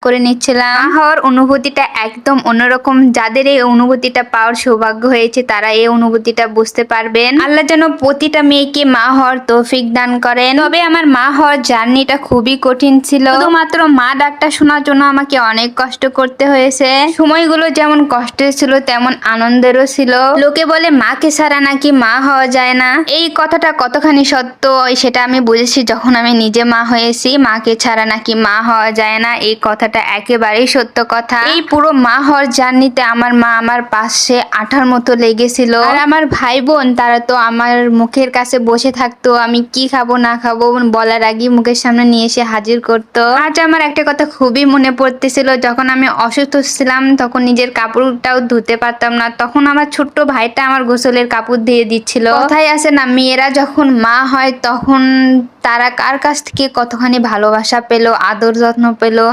করে নিচ্ছিলাম। মা হওয়ার অনুভূতিটা একদম অন্যরকম। যাদের এই অনুভূতিটা পাওয়ার সৌভাগ্য হয়েছে তারা এই অনুভূতিটা বুঝতে পারবেন। আল্লাহ যেন প্রতিটা মেয়েকে মা হওয়ার তৌফিক দান করেন। তবে আমার মা হওয়ার জার্নিটা খুবই কঠিন ছিল। শুধুমাত্র মা ডাকটা শোনার জন্য আমাকে অনেক কষ্ট করতে হয়েছে। সময়গুলো যেমন কষ্টের ছিল তেমন আনন্দেরও ছিল। লোকে বলে মাকে ছাড়া নাকি মা হওয়া যায় না। এই কথাটা কতখানি সত্য সেটা আমি বুঝেছি যখন আমি নিজে মা হয়েছি। মাকে ছাড়া নাকি মা হওয়া যায় না, এই কথাটা একেবারেই সত্য কথা। এই পুরো মা হওয়ার জার্নিতে আমার মা আমার পাশে আঠার মতো লেগেছিল। আর আমার ভাই বোন তারা তো আমার মুখের কাছে বসে থাকতো, আমি কি খাবো না খাবো বলার আগেই মুখের সামনে নিয়ে এসে হাজির করতো। আজ আমার একটা কথা খুবই মনে পড়তেছিল, যখন আমি অসুস্থ ছিলাম তখন নিজের কাপড়টাও ধুতে পারতাম না, তখন আমার ছোট্ট ভাইটা আমার গোসলের কাপড় দিয়ে দিচ্ছিল। কথাই আছে না, মেয়েরা যখন মা হয় তখন তারা কার কাছ থেকে কতখানি ভালোবাসা পেলো, আদর যত্ন পেলো,